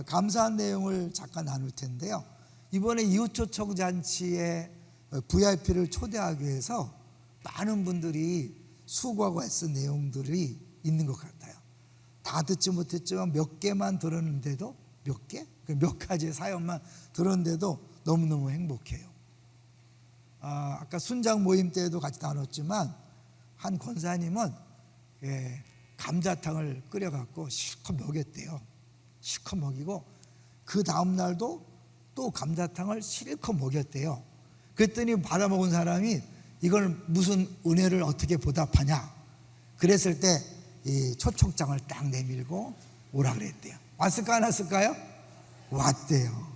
감사한 내용을 잠깐 나눌 텐데요. 이번에 이웃초청잔치에 VIP를 초대하기 위해서 많은 분들이 수고하고 애쓴 내용들이 있는 것 같아요. 다 듣지 못했지만 몇 개만 들었는데도, 몇 개? 몇 가지의 사연만 들었는데도 너무너무 행복해요. 아까 순장 모임 때도 같이 나눴지만 한 권사님은 감자탕을 끓여갖고 실컷 먹였대요. 실컷 먹이고 그 다음날도 또 감자탕을 실컷 먹였대요. 그랬더니 받아먹은 사람이 이걸 무슨 은혜를 어떻게 보답하냐, 그랬을 때 이 초청장을 딱 내밀고 오라 그랬대요. 왔을까 안 왔을까요? 왔대요.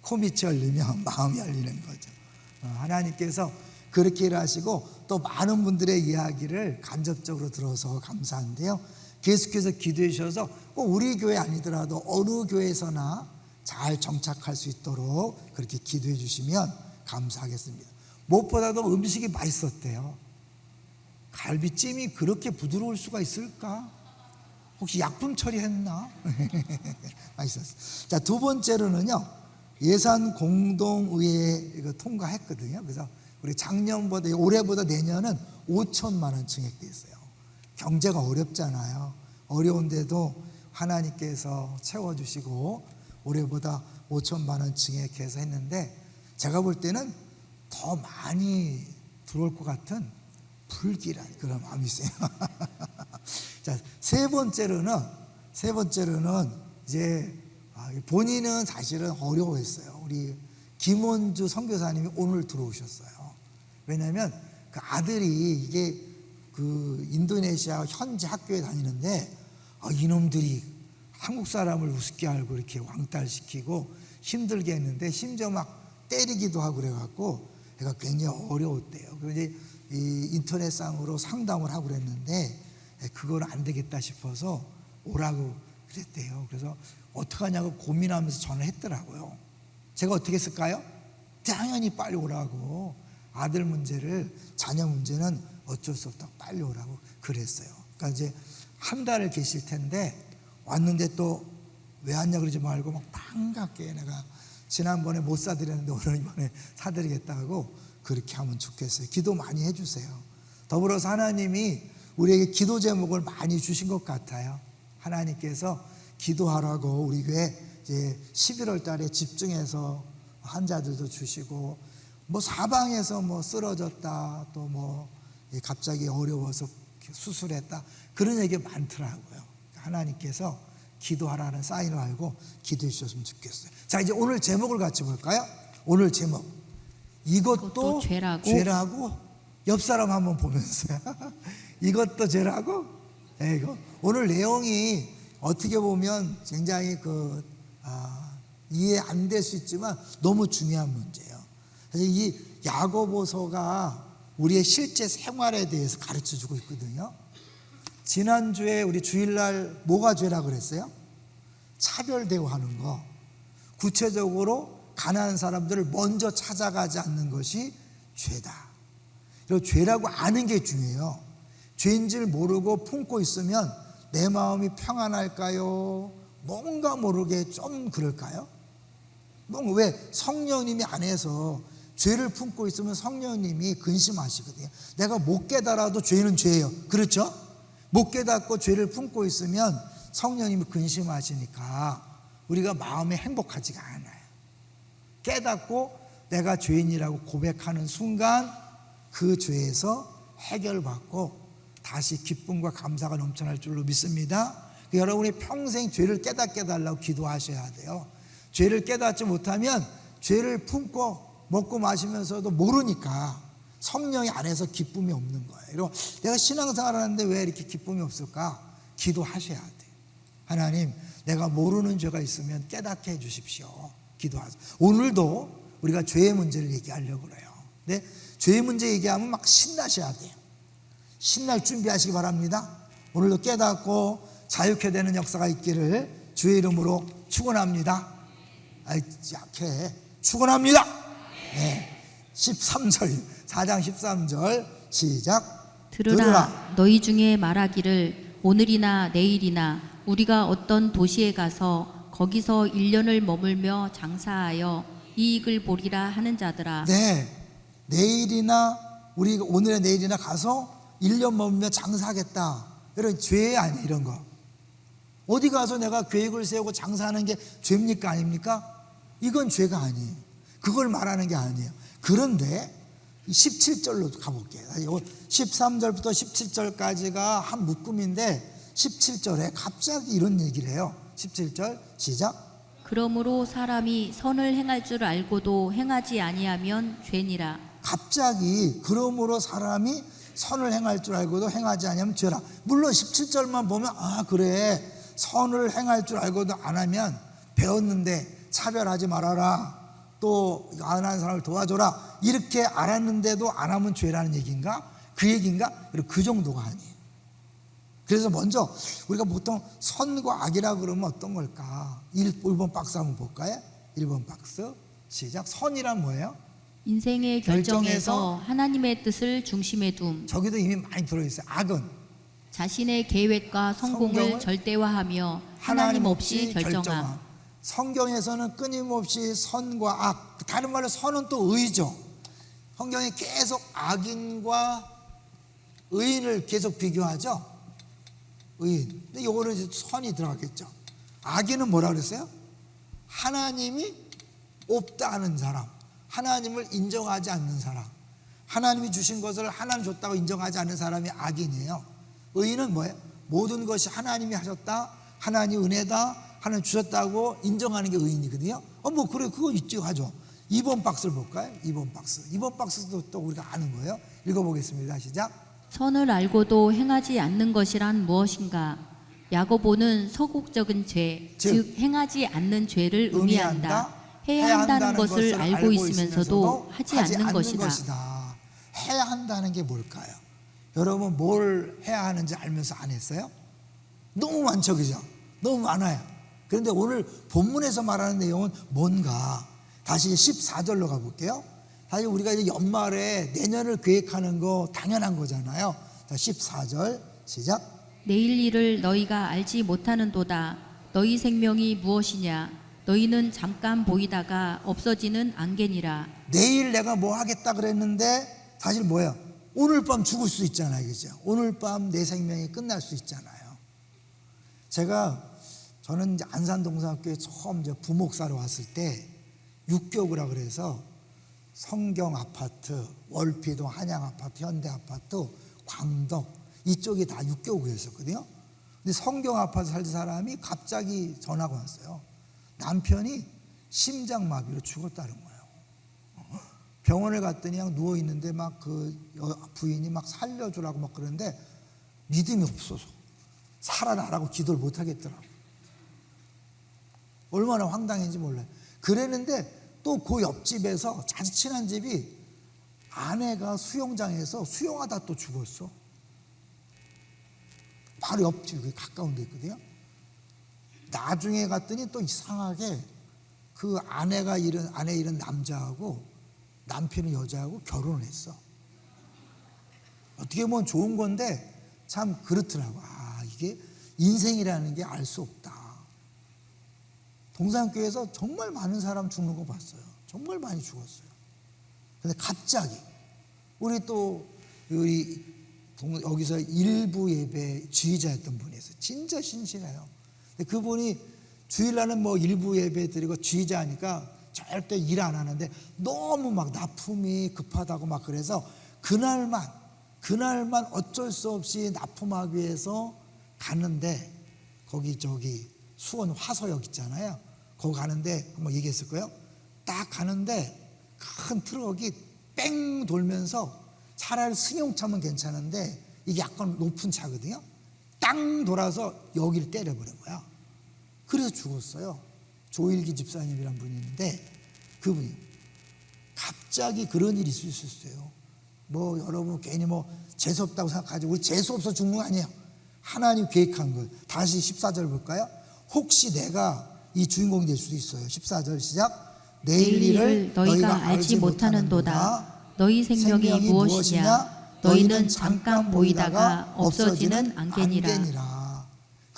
코밑이 열리면 마음이 열리는 거죠. 하나님께서 그렇게 일하시고 또 많은 분들의 이야기를 간접적으로 들어서 감사한데요. 계속해서 기도해 주셔서 꼭 우리 교회 아니더라도 어느 교회에서나 잘 정착할 수 있도록 그렇게 기도해 주시면 감사하겠습니다. 무엇보다도 음식이 맛있었대요. 갈비찜이 그렇게 부드러울 수가 있을까? 혹시 약품 처리했나? 맛있었어요. 자, 두 번째로는요, 예산 공동의회 통과했거든요. 그래서 우리 작년보다, 올해보다 내년은 5천만 원 증액돼 있어요. 경제가 어렵잖아요. 어려운데도 하나님께서 채워주시고 올해보다 5천만 원 증액해서 했는데, 제가 볼 때는 더 많이 들어올 것 같은 불길한 그런 마음이 있어요. 자, 세 번째로는 이제 본인은 사실은 어려워했어요. 우리 김원주 선교사님이 오늘 들어오셨어요. 왜냐하면 그 아들이 이게 그 인도네시아 현지 학교에 다니는데 이놈들이 한국 사람을 우습게 알고 이렇게 왕따시키고 힘들게 했는데 심지어 막 때리기도 하고 그래갖고 애가 굉장히 어려웠대요. 그래서 이제 이 인터넷상으로 상담을 하고 그랬는데 그건 안 되겠다 싶어서 오라고 그랬대요. 그래서 어떡하냐고 고민하면서 전화를 했더라고요. 제가 어떻게 했을까요? 당연히 빨리 오라고, 아들 문제를, 자녀 문제는 어쩔 수 없다고 빨리 오라고 그랬어요. 그러니까 이제 한 달 계실 텐데 왔는데 또 왜 왔냐 그러지 말고 막 반갑게, 내가 지난번에 못 사드렸는데 오늘 이번에 사드리겠다고 그렇게 하면 좋겠어요. 기도 많이 해주세요. 더불어서 하나님이 우리에게 기도 제목을 많이 주신 것 같아요. 하나님께서 기도하라고 우리 교회 이제 11월 달에 집중해서 환자들도 주시고, 뭐 사방에서 뭐 쓰러졌다, 또 뭐 갑자기 어려워서 수술했다, 그런 얘기 많더라고요. 하나님께서 기도하라는 사인을 알고 기도해 주셨으면 좋겠어요. 자, 이제 오늘 제목을 같이 볼까요? 오늘 제목, 이것도 죄라고. 옆 사람 한번 보면서요. 이것도 죄라고? 이거 오늘 내용이 어떻게 보면 굉장히 이해 안 될 수 있지만 너무 중요한 문제예요. 그래서 이 야고보서가 우리의 실제 생활에 대해서 가르쳐주고 있거든요. 지난주에 우리 주일날 뭐가 죄라고 그랬어요? 차별 대우하는 거. 구체적으로 가난한 사람들을 먼저 찾아가지 않는 것이 죄다. 그리고 죄라고 아는 게 중요해요. 죄인 줄 모르고 품고 있으면 내 마음이 평안할까요? 뭔가 모르게 좀 그럴까요? 왜? 성령님이 안에서 죄를 품고 있으면 성령님이 근심하시거든요. 내가 못 깨달아도 죄는 죄예요. 그렇죠? 못 깨닫고 죄를 품고 있으면 성령님이 근심하시니까 우리가 마음이 행복하지가 않아요. 깨닫고 내가 죄인이라고 고백하는 순간 그 죄에서 해결받고 다시 기쁨과 감사가 넘쳐날 줄로 믿습니다. 여러분이 평생 죄를 깨닫게 해달라고 기도하셔야 돼요. 죄를 깨닫지 못하면 죄를 품고 먹고 마시면서도 모르니까 성령이 안에서 기쁨이 없는 거예요. 그리고 내가 신앙생활 하는데 왜 이렇게 기쁨이 없을까? 기도하셔야 돼요. 하나님, 내가 모르는 죄가 있으면 깨닫게 해 주십시오. 기도하세요. 오늘도 우리가 죄의 문제를 얘기하려고 그래요. 근데 죄의 문제 얘기하면 막 신나셔야 돼요. 신날 준비하시기 바랍니다. 오늘도 깨닫고 자유케 되는 역사가 있기를 주의 이름으로 축원합니다. 약해. 축원합니다. 네. 13절, 4장 13절 시작. 들으라. 너희 중에 말하기를 오늘이나 내일이나 우리가 어떤 도시에 가서 거기서 1년을 머물며 장사하여 이익을 보리라 하는 자들아. 네, 내일이나 우리 오늘의 내일이나 가서 1년 머물며 장사하겠다. 이런 죄 아니에요, 이런 거. 어디 가서 내가 계획을 세우고 장사하는 게 죄입니까, 아닙니까? 이건 죄가 아니에요. 그걸 말하는 게 아니에요. 그런데 17절로 가볼게요. 13절부터 17절까지가 한 묶음인데 17절에 갑자기 이런 얘기를 해요. 17절 시작. 그러므로 사람이 선을 행할 줄 알고도 행하지 아니하면 죄니라. 갑자기 그러므로 사람이 선을 행할 줄 알고도 행하지 아니하면 죄라. 물론 17절만 보면 아 그래 선을 행할 줄 알고도 안 하면 배웠는데 차별하지 말아라. 또 안 하는 사람을 도와줘라. 이렇게 알았는데도 안 하면 죄라는 얘기인가? 그 얘기인가? 그 정도가 아니에요. 그래서 먼저 우리가 보통 선과 악이라 그러면 어떤 걸까? 1번 박스 한번 볼까요? 1번 박스 시작. 선이란 뭐예요? 인생의 결정에서 하나님의 뜻을 중심에 둠. 저기도 이미 많이 들어있어요. 악은 자신의 계획과 성공을 절대화하며 하나님 없이 결정함. 성경에서는 끊임없이 선과 악, 다른 말로 선은 또 의죠. 성경에 계속 악인과 의인을 계속 비교하죠. 의인. 근데 요거는 이제 선이 들어갔겠죠. 악인은 뭐라 그랬어요? 하나님이 없다 하는 사람, 하나님을 인정하지 않는 사람, 하나님이 주신 것을 하나님 줬다고 인정하지 않는 사람이 악인이에요. 의인은 뭐예요? 모든 것이 하나님이 하셨다, 하나님 은혜다, 하나님 주셨다고 인정하는 게 의인이거든요. 뭐 그래 그거 있죠 하죠. 2번 박스를 볼까요? 2번 박스. 2번 박스도 또 우리가 아는 거예요. 읽어보겠습니다. 시작. 선을 알고도 행하지 않는 것이란 무엇인가? 야고보는 서국적인 죄, 즉 행하지 않는 죄를 의미한다. 해야 한다는 것을 알고 있으면서도 하지 않는 것이다. 해야 한다는 게 뭘까요? 여러분 뭘 해야 하는지 알면서 안 했어요? 너무 많죠, 그죠? 너무 많아요. 그런데 오늘 본문에서 말하는 내용은 뭔가? 다시 14절로 가볼게요. 사실 우리가 이제 연말에 내년을 계획하는 거 당연한 거잖아요. 자, 14절 시작. 내일 일을 너희가 알지 못하는도다. 너희 생명이 무엇이냐? 너희는 잠깐 보이다가 없어지는 안개니라. 내일 내가 뭐 하겠다 그랬는데 사실 뭐예요? 오늘 밤 죽을 수 있잖아요, 그죠? 오늘 밤 내 생명이 끝날 수 있잖아요. 저는 이제 안산동산학교에 처음 이제 부목사로 왔을 때 육교구라 그래서 성경 아파트, 월피동 한양 아파트, 현대 아파트, 광덕 이쪽이 다 육교구였었거든요. 근데 성경 아파트 살던 사람이 갑자기 전화가 왔어요. 남편이 심장마비로 죽었다는 거예요. 병원을 갔더니 그냥 누워 있는데 막 그 부인이 막 살려주라고 막 그러는데 믿음이 없어서 살아나라고 기도를 못 하겠더라고. 얼마나 황당했는지 몰라요. 그랬는데 또 그 옆집에서 자주 친한 집이 아내가 수영장에서 수영하다 또 죽었어. 바로 옆집이 가까운 데 있거든요. 나중에 갔더니 또 이상하게 그 아내 잃은 남자하고 남편은 여자하고 결혼을 했어. 어떻게 보면 좋은 건데 참 그렇더라고. 이게 인생이라는 게 알 수 없다. 동산교회에서 정말 많은 사람 죽는 거 봤어요. 정말 많이 죽었어요. 근데 갑자기 여기서 일부 예배 지휘자였던 분이 있어요. 진짜 신실해요. 근데 그분이 주일날은 뭐 일부 예배 드리고 지휘자니까 절대 일 안 하는데 너무 막 납품이 급하다고 막 그래서 그날만 어쩔 수 없이 납품하기 위해서 갔는데 거기 수원 화서역 있잖아요. 거기 가는데 한번 얘기했을 거예요. 딱 가는데 큰 트럭이 뺑 돌면서 차라리 승용차면 괜찮은데 이게 약간 높은 차거든요. 땅 돌아서 여기를 때려버린 거야. 그래서 죽었어요. 조일기 집사님이란 분이 있는데 그분이 갑자기 그런 일이 있을 수 있어요. 뭐 여러분 괜히 뭐 재수없다고 생각하지. 우리 재수없어 죽는 거 아니에요. 하나님 계획한 걸. 다시 14절 볼까요? 혹시 내가 이 주인공이 될 수도 있어요. 14절 시작. 내일 일을 너희가 알지 못하는도다. 너희 생명이 무엇이냐? 너희는 잠깐 보이다가 없어지는 안개니라.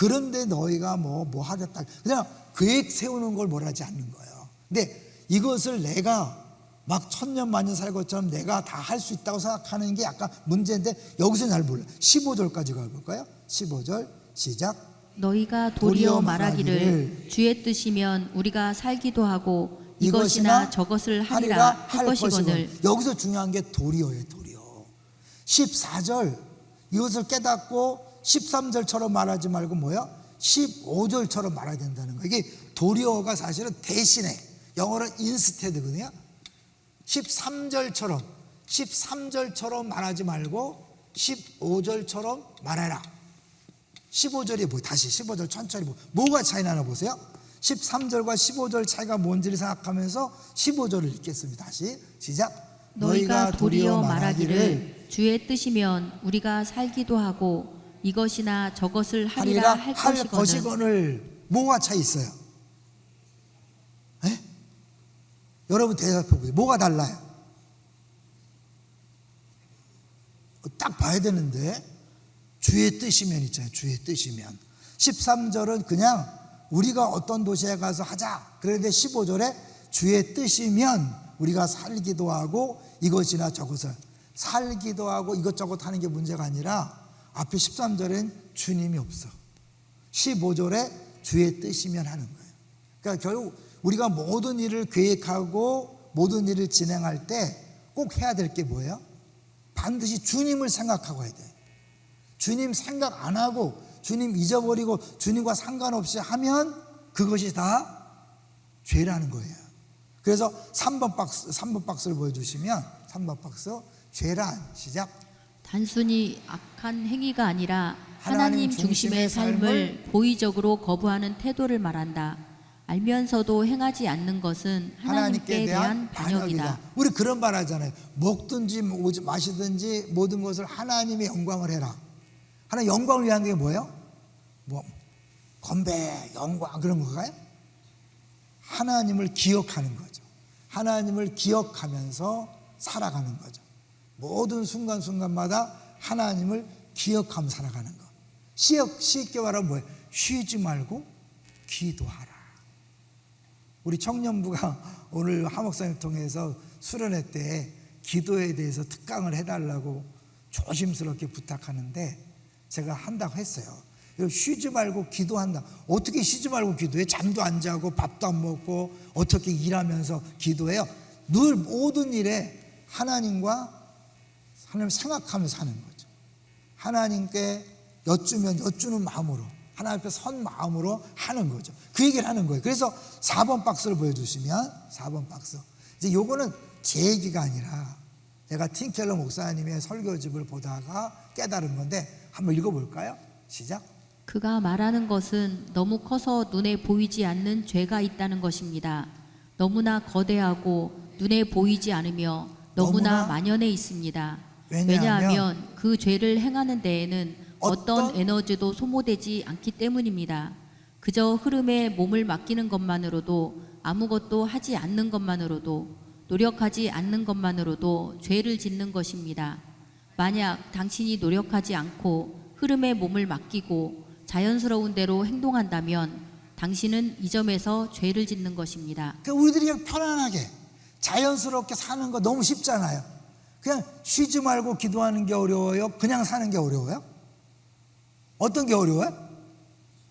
그런데 너희가 뭐 하겠다. 그냥 계획 세우는 걸 뭐라지 않는 거예요. 근데 이것을 내가 막 천년만년 살 것처럼 내가 다 할 수 있다고 생각하는 게 약간 문제인데 여기서 잘 몰라요. 15절까지 가볼까요? 15절 시작. 너희가 도리어 말하기를 주의 뜻이면 우리가 살기도 하고 이것이나 저것을 하리라 할 것이거늘. 여기서 중요한 게 도리어예요. 도리어. 14절 이것을 깨닫고 13절처럼 말하지 말고 뭐야? 15절처럼 말해야 된다는 거예요. 이게 도리어가 사실은 대신에 영어로는 instead거든요. 13절처럼 말하지 말고 15절처럼 말해라. 15절이 뭐 다시 15절 천천히 뭐가 차이 나나 보세요. 13절과 15절 차이가 뭔지를 생각하면서 15절을 읽겠습니다. 다시 시작. 너희가 도리어 말하기를 주의 뜻이면 우리가 살기도 하고 이것이나 저것을 하리라 할 것이거늘. 뭐가 차이 있어요? 에? 여러분 대답해 보세요. 뭐가 달라요? 딱 봐야 되는데 주의 뜻이면 있잖아요. 주의 뜻이면. 13절은 그냥 우리가 어떤 도시에 가서 하자. 그런데 15절에 주의 뜻이면 우리가 살기도 하고 이것이나 저것을 살기도 하고 이것저것 하는 게 문제가 아니라 앞에 13절엔 주님이 없어. 15절에 주의 뜻이면 하는 거예요. 그러니까 결국 우리가 모든 일을 계획하고 모든 일을 진행할 때 꼭 해야 될 게 뭐예요? 반드시 주님을 생각하고 해야 돼. 주님 생각 안 하고 주님 잊어버리고 주님과 상관없이 하면 그것이 다 죄라는 거예요. 그래서 3번 박스를 보여주시면 3번 박스 죄란 시작. 단순히 악한 행위가 아니라 하나님 중심의 삶을 고의적으로 거부하는 태도를 말한다. 알면서도 행하지 않는 것은 하나님께 대한 반역이다. 우리 그런 말 하잖아요. 먹든지 마시든지 모든 것을 하나님의 영광을 해라. 하나님 영광을 위한 게 뭐예요? 뭐 건배, 영광 그런 건가요? 하나님을 기억하는 거죠. 하나님을 기억하면서 살아가는 거죠. 모든 순간순간마다 하나님을 기억하며 살아가는 거. 쉽게 말하면 뭐예요? 쉬지 말고 기도하라. 우리 청년부가 오늘 하목사님 통해서 수련회 때 기도에 대해서 특강을 해달라고 조심스럽게 부탁하는데 제가 한다고 했어요. 쉬지 말고 기도한다. 어떻게 쉬지 말고 기도해? 잠도 안 자고 밥도 안 먹고 어떻게 일하면서 기도해요? 늘 모든 일에 하나님과 하나님을 생각하면서 사는 거죠. 하나님께 여쭈면 여쭈는 마음으로 하나님 앞에 선 마음으로 하는 거죠. 그 얘기를 하는 거예요. 그래서 4번 박스를 보여주시면 4번 박스. 이제 요거는 제 얘기가 아니라 제가 팀켈러 목사님의 설교집을 보다가 깨달은 건데 한번 읽어볼까요? 시작. 그가 말하는 것은 너무 커서 눈에 보이지 않는 죄가 있다는 것입니다. 너무나 거대하고 눈에 보이지 않으며 너무나 만연해 있습니다. 왜냐하면 그 죄를 행하는 데에는 어떤 에너지도 소모되지 않기 때문입니다. 그저 흐름에 몸을 맡기는 것만으로도 아무것도 하지 않는 것만으로도 노력하지 않는 것만으로도 죄를 짓는 것입니다. 만약 당신이 노력하지 않고 흐름에 몸을 맡기고 자연스러운 대로 행동한다면 당신은 이 점에서 죄를 짓는 것입니다. 우리들이 그냥 편안하게 자연스럽게 사는 거 너무 쉽잖아요. 그냥 쉬지 말고 기도하는 게 어려워요? 그냥 사는 게 어려워요? 어떤 게 어려워요?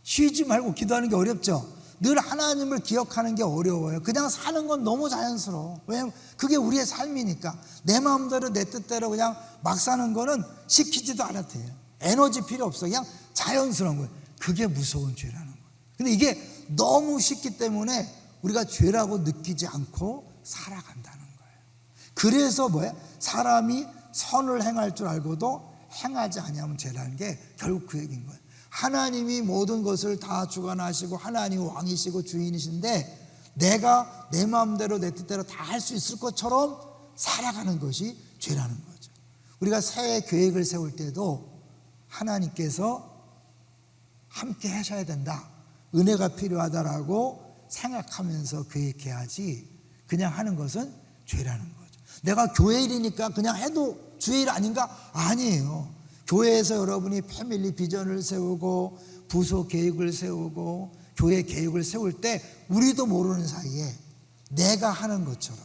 쉬지 말고 기도하는 게 어렵죠. 늘 하나님을 기억하는 게 어려워요. 그냥 사는 건 너무 자연스러워. 왜냐하면 그게 우리의 삶이니까. 내 마음대로 내 뜻대로 그냥 막 사는 거는 시키지도 않아도 돼요. 에너지 필요 없어. 그냥 자연스러운 거예요. 그게 무서운 죄라는 거예요. 근데 이게 너무 쉽기 때문에 우리가 죄라고 느끼지 않고 살아간다는 거예요. 그래서 뭐예요? 사람이 선을 행할 줄 알고도 행하지 아니하면 죄라는 게 결국 그 얘기인 거예요. 하나님이 모든 것을 다 주관하시고 하나님이 왕이시고 주인이신데 내가 내 마음대로 내 뜻대로 다 할 수 있을 것처럼 살아가는 것이 죄라는 거죠. 우리가 새해 계획을 세울 때도 하나님께서 함께 하셔야 된다. 은혜가 필요하다라고 생각하면서 계획해야지 그냥 하는 것은 죄라는 거죠. 내가 교회 일이니까 그냥 해도 주의 일 아닌가? 아니에요. 교회에서 여러분이 패밀리 비전을 세우고 부서 계획을 세우고 교회 계획을 세울 때 우리도 모르는 사이에 내가 하는 것처럼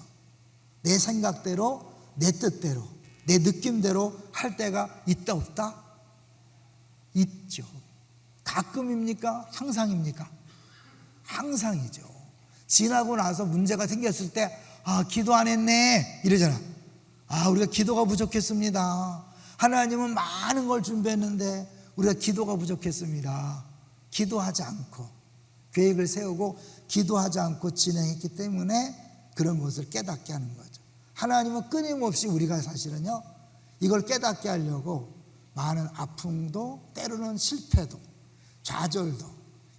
내 생각대로, 내 뜻대로, 내 느낌대로 할 때가 있다 없다? 있죠. 가끔입니까? 항상입니까? 항상이죠. 지나고 나서 문제가 생겼을 때 기도 안 했네 이러잖아. 우리가 기도가 부족했습니다. 하나님은 많은 걸 준비했는데 우리가 기도가 부족했습니다. 기도하지 않고 계획을 세우고 기도하지 않고 진행했기 때문에 그런 것을 깨닫게 하는 거죠. 하나님은 끊임없이 우리가 사실은요 이걸 깨닫게 하려고 많은 아픔도 때로는 실패도 좌절도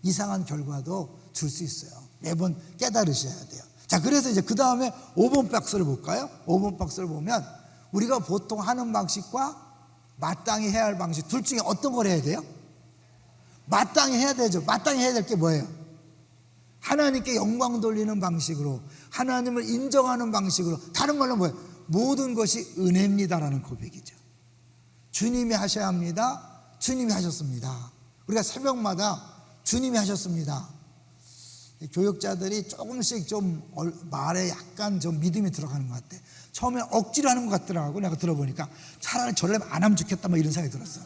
이상한 결과도 줄 수 있어요. 매번 깨달으셔야 돼요. 자, 그래서 이제 그 다음에 5번 박스를 볼까요? 5번 박스를 보면 우리가 보통 하는 방식과 마땅히 해야 할 방식 둘 중에 어떤 걸 해야 돼요? 마땅히 해야 되죠. 마땅히 해야 될 게 뭐예요? 하나님께 영광 돌리는 방식으로 하나님을 인정하는 방식으로 다른 말로 뭐예요? 모든 것이 은혜입니다라는 고백이죠. 주님이 하셔야 합니다. 주님이 하셨습니다. 우리가 새벽마다 주님이 하셨습니다. 교육자들이 조금씩 좀 말에 약간 좀 믿음이 들어가는 것 같아. 처음에 억지로 하는 것 같더라고. 내가 들어보니까 차라리 저를 안 하면 좋겠다 뭐 이런 생각이 들었어.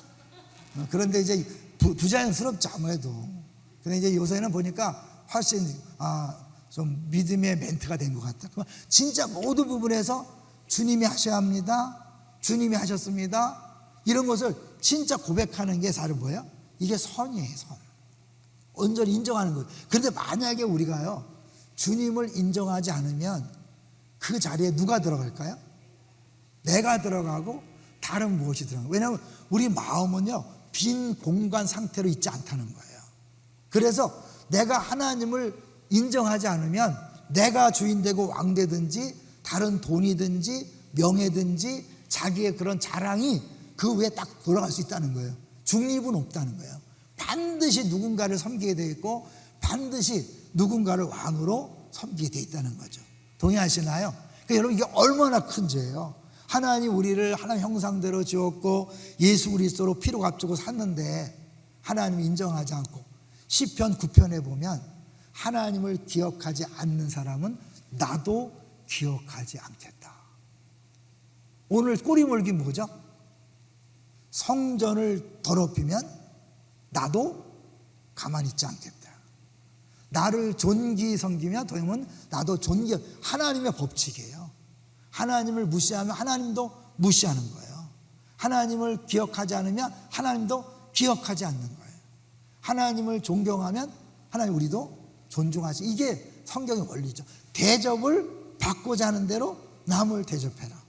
그런데 이제 부자연스럽죠 아무래도. 근데 이제 요새는 보니까 훨씬 좀 믿음의 멘트가 된 것 같다. 진짜 모든 부분에서 주님이 하셔야 합니다. 주님이 하셨습니다. 이런 것을 진짜 고백하는 게 사실 뭐예요? 이게 선이에요, 선. 온전히 인정하는 거예요. 그런데 만약에 우리가요 주님을 인정하지 않으면 그 자리에 누가 들어갈까요? 내가 들어가고 다른 무엇이 들어가요. 왜냐하면 우리 마음은요 빈 공간 상태로 있지 않다는 거예요. 그래서 내가 하나님을 인정하지 않으면 내가 주인되고 왕되든지 다른 돈이든지 명예든지 자기의 그런 자랑이 그 위에 딱 돌아갈 수 있다는 거예요. 중립은 없다는 거예요. 반드시 누군가를 섬기게 되어 있고 반드시 누군가를 왕으로 섬기게 되어 있다는 거죠. 동의하시나요? 그러니까 여러분 이게 얼마나 큰 죄예요. 하나님 우리를 하나님 형상대로 지었고 예수 그리스도로 피로 값주고 샀는데 하나님을 인정하지 않고 시편 9편에 보면 하나님을 기억하지 않는 사람은 나도 기억하지 않겠다. 오늘 꼬리물기 뭐죠? 성전을 더럽히면 나도 가만히 있지 않겠다. 나를 존귀 섬기면 도움은 나도 존귀. 하나님의 법칙이에요. 하나님을 무시하면 하나님도 무시하는 거예요. 하나님을 기억하지 않으면 하나님도 기억하지 않는 거예요. 하나님을 존경하면 하나님 우리도 존중하지. 이게 성경의 원리죠. 대접을 받고자 하는 대로 남을 대접해라.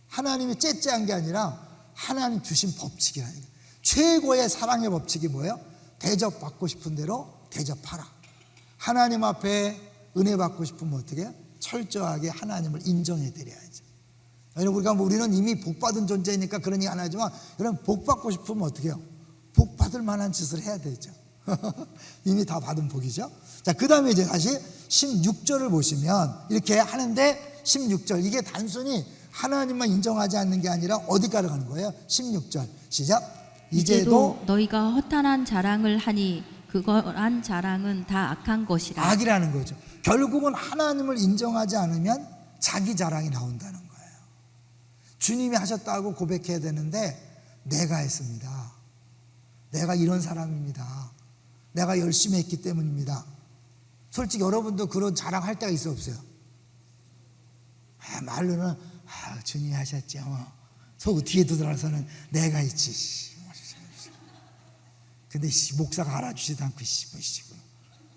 하나님이 째째한 게 아니라 하나님 주신 법칙이라니까. 최고의 사랑의 법칙이 뭐예요? 대접받고 싶은 대로 대접하라. 하나님 앞에 은혜 받고 싶으면 어떻게 해요? 철저하게 하나님을 인정해 드려야죠. 우리는 이미 복받은 존재니까 그런 얘기 안 하지만 여러분 복받고 싶으면 어떻게 해요? 복받을 만한 짓을 해야 되죠. 이미 다 받은 복이죠. 자, 그 다음에 이제 다시 16절을 보시면 이렇게 하는데 16절 이게 단순히 하나님만 인정하지 않는 게 아니라 어디까지 가는 거예요? 16절 시작. 이제도 너희가 허탄한 자랑을 하니 그거란 자랑은 다 악한 것이라. 악이라는 거죠. 결국은 하나님을 인정하지 않으면 자기 자랑이 나온다는 거예요. 주님이 하셨다고 고백해야 되는데 내가 했습니다. 내가 이런 사람입니다. 내가 열심히 했기 때문입니다. 솔직히 여러분도 그런 자랑할 때가 있어 없어요? 말로는 주님이 하셨죠. 속 뒤에 들어가서는 내가 있지. 근데 목사가 알아주지도 않고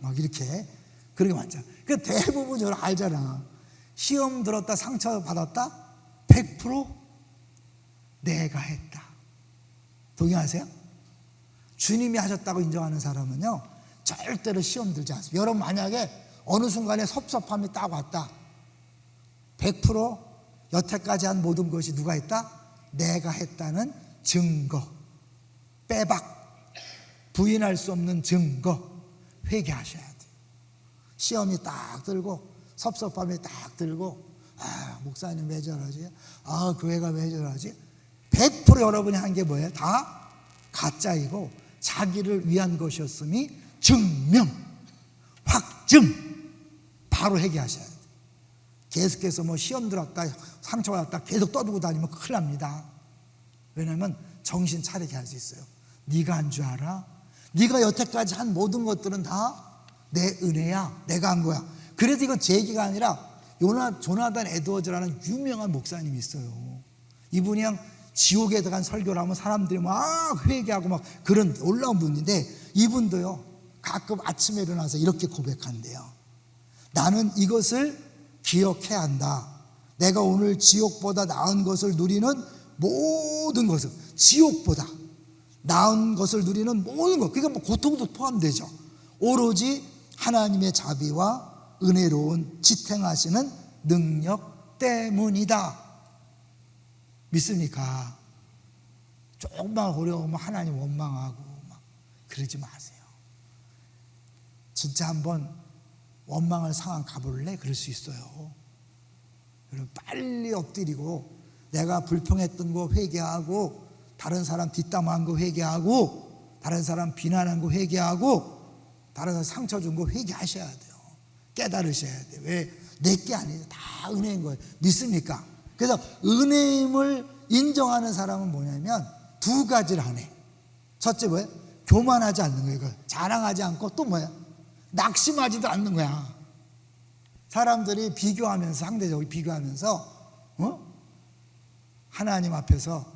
막 이렇게 그런 게 많잖아. 그 대부분 여러분 알잖아. 시험 들었다 상처 받았다 100% 내가 했다. 동의하세요? 주님이 하셨다고 인정하는 사람은요 절대로 시험 들지 않습니다. 여러분 만약에 어느 순간에 섭섭함이 딱 왔다 100% 여태까지 한 모든 것이 누가 했다? 내가 했다는 증거, 빼박, 부인할 수 없는 증거 회개하셔야 돼요. 시험이 딱 들고 섭섭함이 딱 들고 목사님 왜 저러지? 교회가 왜 저러지? 100% 여러분이 한 게 뭐예요? 다 가짜이고 자기를 위한 것이었음이 증명, 확증, 바로 회개하셔야 돼요. 계속해서 뭐 시험 들었다, 상처받았다 계속 떠들고 다니면 큰일 납니다. 왜냐하면 정신 차리게 할 수 있어요. 네가 한 줄 알아? 네가 여태까지 한 모든 것들은 다 내 은혜야. 내가 한 거야. 그래서 이건 제 얘기가 아니라 조나단 에드워즈라는 유명한 목사님이 있어요. 이분이 그냥 지옥에 들어간 설교를 하면 사람들이 막 회개하고 막 그런 올라온 분인데, 이분도요 가끔 아침에 일어나서 이렇게 고백한대요. 나는 이것을 기억해야 한다. 내가 오늘 지옥보다 나은 것을 누리는 모든 것을, 지옥보다 나은 것을 누리는 모든 것, 그러니까 뭐 고통도 포함되죠. 오로지 하나님의 자비와 은혜로운 지탱하시는 능력 때문이다. 믿습니까? 조금만 어려우면 하나님 원망하고 막 그러지 마세요. 진짜 한번 원망할 상황 가볼래? 그럴 수 있어요. 여러분 빨리 엎드리고 내가 불평했던 거 회개하고, 다른 사람 뒷담화한 거 회개하고, 다른 사람 비난한 거 회개하고, 다른 사람 상처 준 거 회개하셔야 돼요. 깨달으셔야 돼요. 왜? 내게 아니에요. 다 은혜인 거예요. 믿습니까? 그래서 은혜임을 인정하는 사람은 뭐냐면 두 가지를 하네. 첫째 뭐예요? 교만하지 않는 거예요. 이걸 자랑하지 않고, 또 뭐예요? 낙심하지도 않는 거야. 사람들이 비교하면서, 상대적으로 비교하면서 하나님 앞에서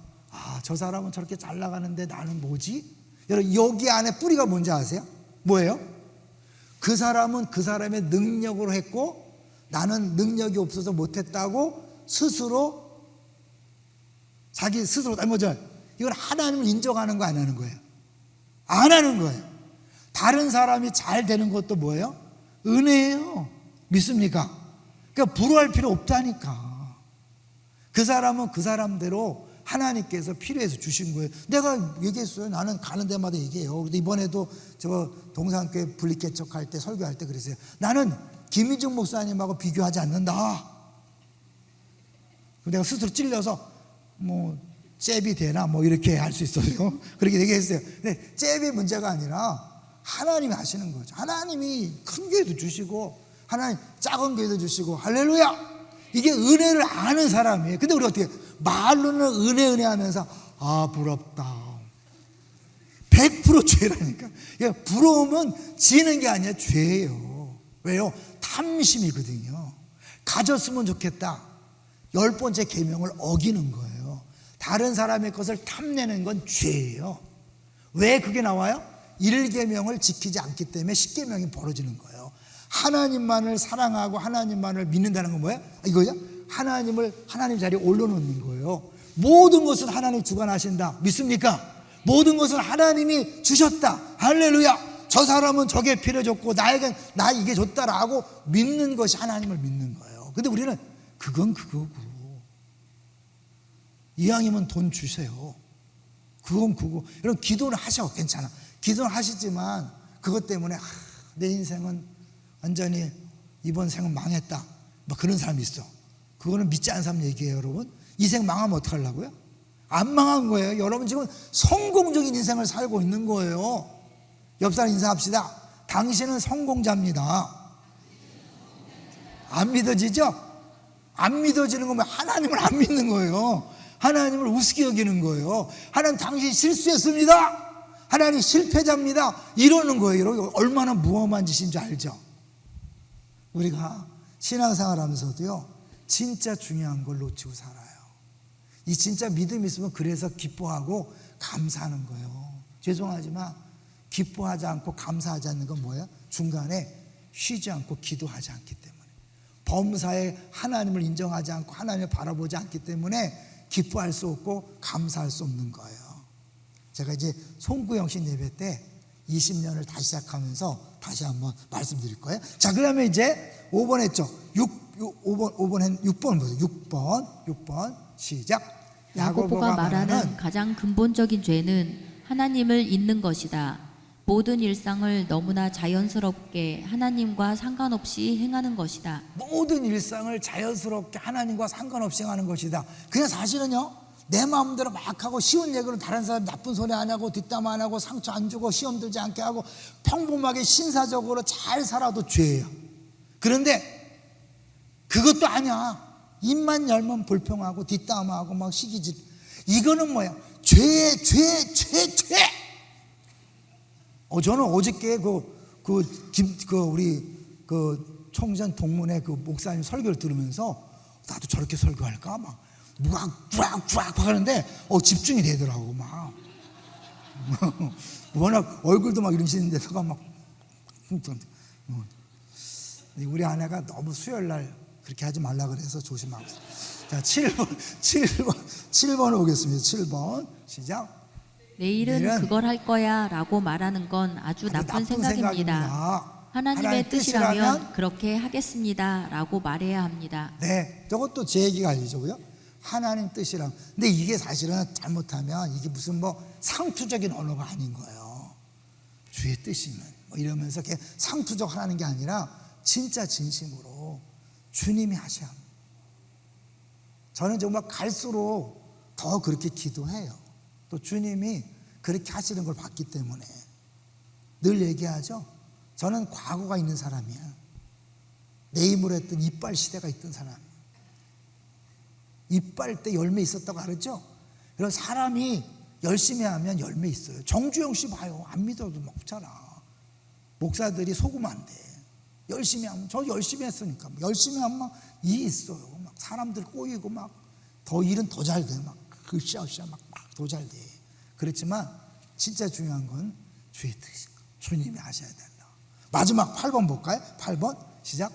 저 사람은 저렇게 잘 나가는데 나는 뭐지? 여러분 여기 안에 뿌리가 뭔지 아세요? 뭐예요? 그 사람은 그 사람의 능력으로 했고 나는 능력이 없어서 못했다고 스스로, 자기 스스로 잘못을, 이건 하나님을 인정하는 거 안 하는 거예요? 안 하는 거예요. 다른 사람이 잘 되는 것도 뭐예요? 은혜예요. 믿습니까? 그러니까 부러워할 필요 없다니까. 그 사람은 그 사람대로 하나님께서 필요해서 주신 거예요. 내가 얘기했어요. 나는 가는 데마다 얘기해요. 근데 이번에도 저 동산교회 분리개척할 때, 설교할 때 그랬어요. 나는 김희중 목사님하고 비교하지 않는다. 내가 스스로 찔려서 뭐 잽이 되나 뭐 이렇게 할 수 있어요. 그렇게 얘기했어요. 근데 잽이 문제가 아니라 하나님이 하시는 거죠. 하나님이 큰 교회도 주시고 하나님 작은 교회도 주시고, 할렐루야. 이게 은혜를 아는 사람이에요. 근데 우리 어떻게 말로는 은혜 하면서 부럽다. 100% 죄라니까. 부러움은 지는 게 아니라 죄예요. 왜요? 탐심이거든요. 가졌으면 좋겠다. 10번째 계명을 어기는 거예요. 다른 사람의 것을 탐내는 건 죄예요. 왜 그게 나와요? 1계명을 지키지 않기 때문에 10계명이 벌어지는 거예요. 하나님만을 사랑하고 하나님만을 믿는다는 건 뭐예요? 이거야? 하나님 자리에 올려놓는 거예요. 모든 것은 하나님 주관하신다. 믿습니까? 모든 것은 하나님이 주셨다. 할렐루야. 저 사람은 저게 필요해졌고 나에겐 나 이게 줬다라고 믿는 것이 하나님을 믿는 거예요. 근데 우리는 그건 그거고, 이왕이면 돈 주세요. 그건 그거. 여러분 기도를 하셔. 괜찮아. 기도를 하시지만 그것 때문에 내 인생은 완전히 이번 생은 망했다, 뭐 그런 사람이 있어. 그거는 믿지 않는 사람 얘기예요. 여러분 이 생 망하면 어떡하려고요? 안 망한 거예요. 여러분 지금 성공적인 인생을 살고 있는 거예요. 옆 사람 인사합시다. 당신은 성공자입니다. 안 믿어지죠? 안 믿어지는 거면 하나님을 안 믿는 거예요. 하나님을 우습게 여기는 거예요. 하나님 당신 실수했습니다. 하나님 실패자입니다. 이러는 거예요. 여러분 얼마나 무험한 짓인 줄 알죠? 우리가 신앙생활 하면서도요 진짜 중요한 걸 놓치고 살아요. 이 진짜 믿음이 있으면 그래서 기뻐하고 감사하는 거예요. 죄송하지만 기뻐하지 않고 감사하지 않는 건 뭐예요? 중간에 쉬지 않고 기도하지 않기 때문에, 범사에 하나님을 인정하지 않고 하나님을 바라보지 않기 때문에 기뻐할 수 없고 감사할 수 없는 거예요. 제가 이제 송구영신 예배 때 20년을 다시 시작하면서 다시 한번 말씀드릴 거예요. 자, 그러면 이제 5번 했죠. 6번 보세요. 6번 시작. 야고보가 말하는 가장 근본적인 죄는 하나님을 잊는 것이다. 모든 일상을 너무나 자연스럽게 하나님과 상관없이 행하는 것이다. 모든 일상을 자연스럽게 하나님과 상관없이 행하는 것이다. 그냥 사실은요 내 마음대로 막 하고 쉬운 얘기로 다른 사람 나쁜 소리 안 하고 뒷담 안 하고 상처 안 주고 시험 들지 않게 하고 평범하게 신사적으로 잘 살아도 죄예요. 그런데 그것도 아니야. 입만 열면 불평하고 뒷담하고 막 시기질. 이거는 뭐야? 죄. 저는 어저께 우리 청전 동문회 그 목사님 설교를 들으면서 나도 저렇게 설교할까 막 쫙 하는데 집중이 되더라고 막. 워낙 얼굴도 막 이러시는데서가 막. 우리 아내가 너무 수요일 날 그렇게 하지 말라 그래서 조심하고 있어요. 자, 7번 오겠습니다. 7번 시작. 내일은 그걸 할 거야 라고 말하는 건 아주 나쁜 생각입니다. 하나님의 뜻이라면 그렇게 하겠습니다 라고 말해야 합니다. 네, 저것도 제 얘기가 아니죠고요. 하나님 뜻이랑. 근데 이게 사실은 잘못하면 이게 무슨 상투적인 언어가 아닌 거예요. 주의 뜻이면 이러면서 이렇게 상투적 하는 게 아니라 진짜 진심으로 주님이 하셔야 합니다. 저는 정말 갈수록 더 그렇게 기도해요. 또 주님이 그렇게 하시는 걸 봤기 때문에 늘 얘기하죠. 저는 과거가 있는 사람이야. 내 힘으로 했던 이빨 시대가 있던 사람이야. 이빨 때 열매 있었다고 알았죠? 그런 사람이 열심히 하면 열매 있어요. 정주영 씨 봐요. 안 믿어도 막 없잖아. 목사들이 속으면 안 돼. 열심히 하면, 저 열심히 했으니까. 열심히 하면 막 일이 있어요. 막 사람들 꼬이고 막 더 일은 더 잘 돼. 막 으쌰으쌰 막 더 잘 돼. 그렇지만 진짜 중요한 건 주의 뜻이 주님이 하셔야 된다. 마지막 8번 볼까요? 8번 시작.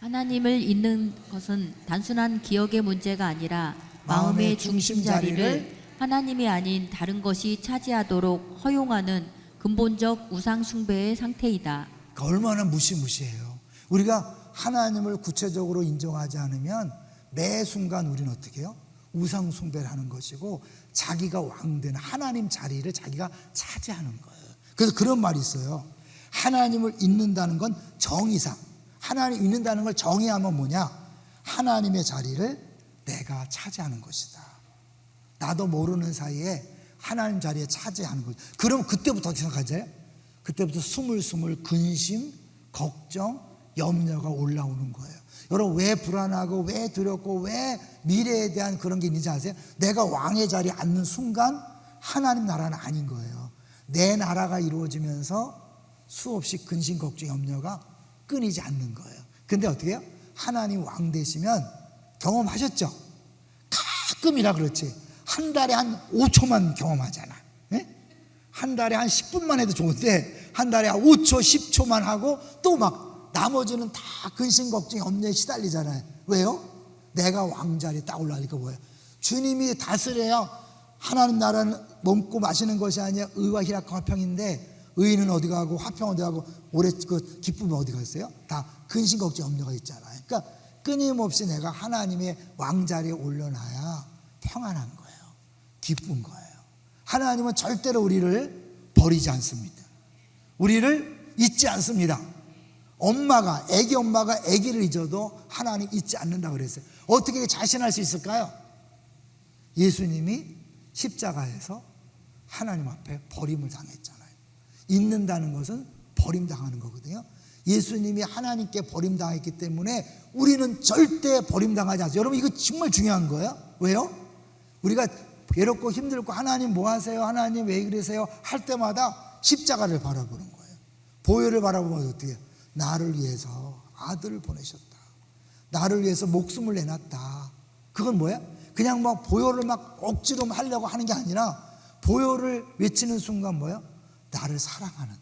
하나님을 잊는 것은 단순한 기억의 문제가 아니라 마음의 중심 자리를 하나님이 아닌 다른 것이 차지하도록 허용하는 근본적 우상 숭배의 상태이다. 그러니까 얼마나 무시무시해요. 우리가 하나님을 구체적으로 인정하지 않으면 매 순간 우리는 어떻게 해요? 우상 숭배를 하는 것이고 자기가 왕되는 하나님 자리를 자기가 차지하는 거예요. 그래서 그런 말이 있어요. 하나님을 잊는다는 건 정의상, 하나님 잊는다는 걸 정의하면 뭐냐? 하나님의 자리를 내가 차지하는 것이다. 나도 모르는 사이에 하나님 자리에 차지하는 거죠. 그럼 그때부터 어떻게 생각하세요? 그때부터 스물스물 근심, 걱정, 염려가 올라오는 거예요. 여러분 왜 불안하고 왜 두렵고 왜 미래에 대한 그런 게 있는지 아세요? 내가 왕의 자리에 앉는 순간 하나님 나라는 아닌 거예요. 내 나라가 이루어지면서 수없이 근심, 걱정, 염려가 끊이지 않는 거예요. 근데 어떻게 해요? 하나님 왕 되시면 경험하셨죠? 가끔이라 그렇지 한 달에 한 5초만 경험하잖아. 네? 한 달에 한 10분만 해도 좋은데 한 달에 한 5초, 10초만 하고 또 막 나머지는 다 근심, 걱정, 염려에 시달리잖아요. 왜요? 내가 왕자리에 딱 올라가니까 뭐예요? 주님이 다스려야 하나님 나라는 먹고 마시는 것이 아니라 의와 희락과 화평인데 의는 어디 가고 화평 어디 가고 올해 그 기쁨이 어디 갔어요? 다 근심, 걱정, 염려가 있잖아요. 그러니까 끊임없이 내가 하나님의 왕자리에 올려놔야 평안한 거예요. 기쁜 거예요. 하나님은 절대로 우리를 버리지 않습니다. 우리를 잊지 않습니다. 애기 엄마가 애기를 잊어도 하나님 잊지 않는다 그랬어요. 어떻게 자신할 수 있을까요? 예수님이 십자가에서 하나님 앞에 버림을 당했잖아요. 잊는다는 것은 버림당하는 거거든요. 예수님이 하나님께 버림당했기 때문에 우리는 절대 버림당하지 않아요. 여러분 이거 정말 중요한 거예요. 왜요? 우리가 괴롭고 힘들고 하나님 뭐 하세요? 하나님 왜 그러세요? 할 때마다 십자가를 바라보는 거예요. 보혈을 바라보면 어떻게 해요? 나를 위해서 아들을 보내셨다. 나를 위해서 목숨을 내놨다. 그건 뭐야? 그냥 막 보혈을 막 억지로 하려고 하는 게 아니라 보혈을 외치는 순간 뭐야? 나를 사랑하는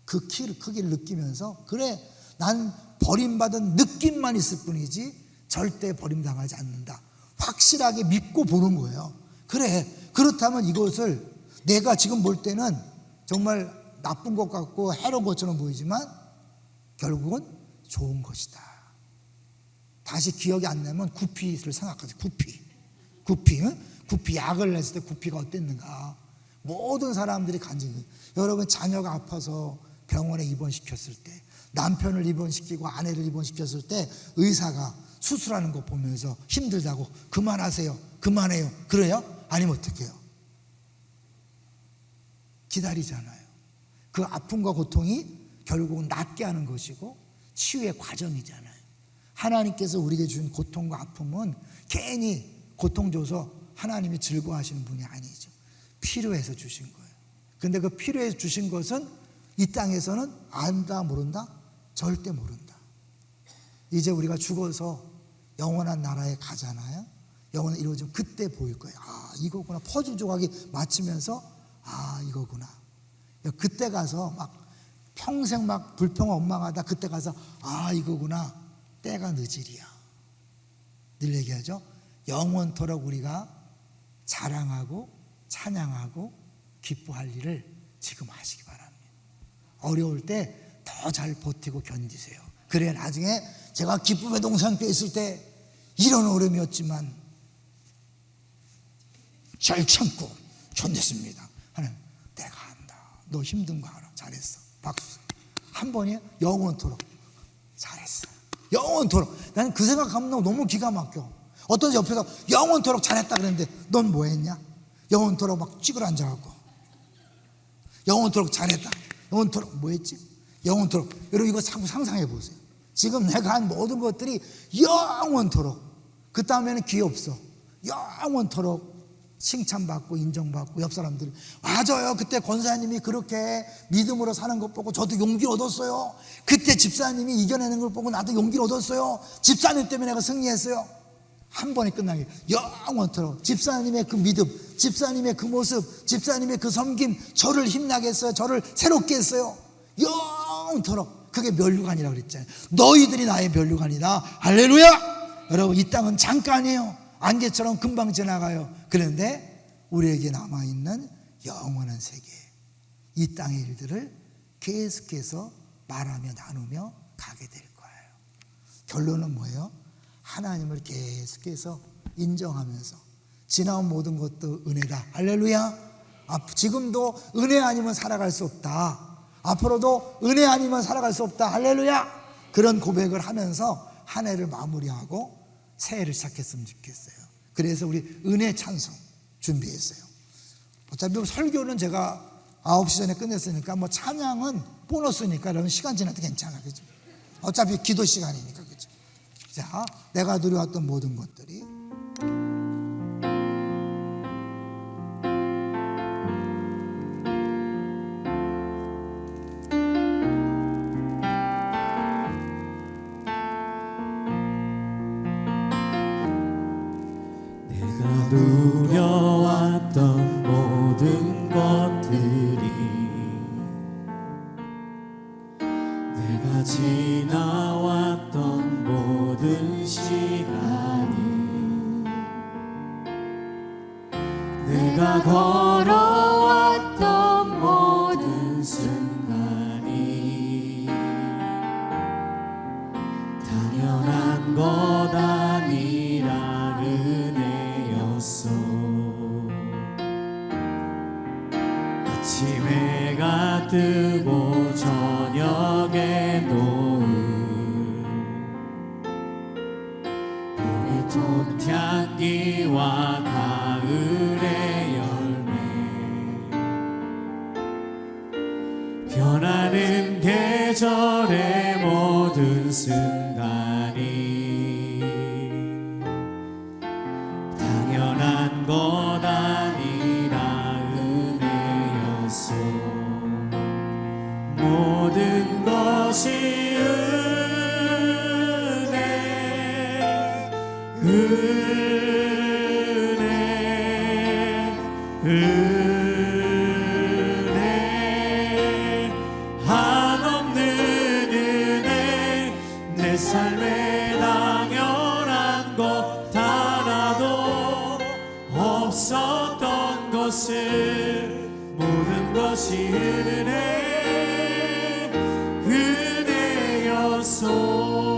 그 크기를 느끼면서 그래 난 버림받은 느낌만 있을 뿐이지 절대 버림당하지 않는다. 확실하게 믿고 보는 거예요. 그래 그렇다면 이것을 내가 지금 볼 때는 정말 나쁜 것 같고 해로운 것처럼 보이지만 결국은 좋은 것이다. 다시 기억이 안 나면 구피를 생각하세요. 구피 약을 냈을 때 구피가 어땠는가. 모든 사람들이 간증해요. 여러분 자녀가 아파서 병원에 입원시켰을 때 남편을 입원시키고 아내를 입원시켰을 때 의사가 수술하는 거 보면서 힘들다고 그만하세요, 그만해요, 그래요? 아니면 어떻게 해요? 기다리잖아요. 그 아픔과 고통이 결국은 낫게 하는 것이고 치유의 과정이잖아요. 하나님께서 우리에게 준 고통과 아픔은 괜히 고통 줘서 하나님이 즐거워하시는 분이 아니죠. 필요해서 주신 거예요. 근데 그 필요해서 주신 것은 이 땅에서는 안다 모른다? 절대 모른다. 이제 우리가 죽어서 영원한 나라에 가잖아요. 영원한 이루어지면 그때 보일 거예요. 아, 이거구나. 퍼즐 조각이 맞추면서 아, 이거구나. 그때 가서 막 평생 막 불평원망하다 그때 가서 아, 이거구나. 때가 늦으리야. 늘 얘기하죠. 영원토록 우리가 자랑하고 찬양하고 기뻐할 일을 지금 하시기 바랍니다. 어려울 때 더 잘 버티고 견디세요. 그래 나중에 제가 기쁨의 동산교회 있을 때 이런 어려움이었지만 잘 참고 견뎠습니다. 하나님, 내가 한다. 너 힘든 거 알아. 잘했어. 박수. 한 번이야? 영원토록 잘했어. 영원토록. 나는 그 생각하면 너무 기가 막혀. 어떤 옆에서 영원토록 잘했다 그랬는데 넌 뭐 했냐? 영원토록 막 찌그러 앉아갖고 영원토록 잘했다. 영원토록 뭐 했지? 영원토록. 여러분 이거 자꾸 상상해 보세요. 지금 내가 한 모든 것들이 영원토록. 그 다음에는 기회 없어. 영원토록 칭찬받고 인정받고 옆 사람들 맞아요. 그때 권사님이 그렇게 믿음으로 사는 것 보고 저도 용기 얻었어요. 그때 집사님이 이겨내는 걸 보고 나도 용기를 얻었어요. 집사님 때문에 내가 승리했어요. 한 번에 끝나게 영원토록 집사님의 그 믿음, 집사님의 그 모습, 집사님의 그 섬김 저를 힘나게 했어요. 저를 새롭게 했어요. 영원토록. 그게 면류관이라고 그랬잖아요. 너희들이 나의 면류관이다. 할렐루야. 여러분 이 땅은 잠깐이에요. 안개처럼 금방 지나가요. 그런데 우리에게 남아있는 영원한 세계, 이 땅의 일들을 계속해서 말하며 나누며 가게 될 거예요. 결론은 뭐예요? 하나님을 계속해서 인정하면서 지나온 모든 것도 은혜다. 할렐루야. 지금도 은혜 아니면 살아갈 수 없다. 앞으로도 은혜 아니면 살아갈 수 없다. 할렐루야. 그런 고백을 하면서 한 해를 마무리하고 새해를 시작했으면 좋겠어요. 그래서 우리 은혜 찬송 준비했어요. 어차피 설교는 제가 9시 전에 끝냈으니까 뭐 찬양은 보너스니까 여러분 시간 지나도 괜찮아. 그죠? 어차피 기도 시간이니까. 그죠? 자, 내가 누려왔던 모든 것들이 누려왔던 모든 것들이 내가 지나왔던 모든 시간이 내가 걸어왔던 모든 순간이 당연한 것 아니라 은혜였소. 아침해가 뜨고 저녁에 노을 봄의 꽃향기와 가을의 열매 변하는 계절의 모든 순간이 당연한 것 아니라 은혜였소. 모든 것이 은혜, 은혜, 한없는 은혜. 내 삶에 당연한 것 하나도 없었던 것을 모든 것이 은혜였소.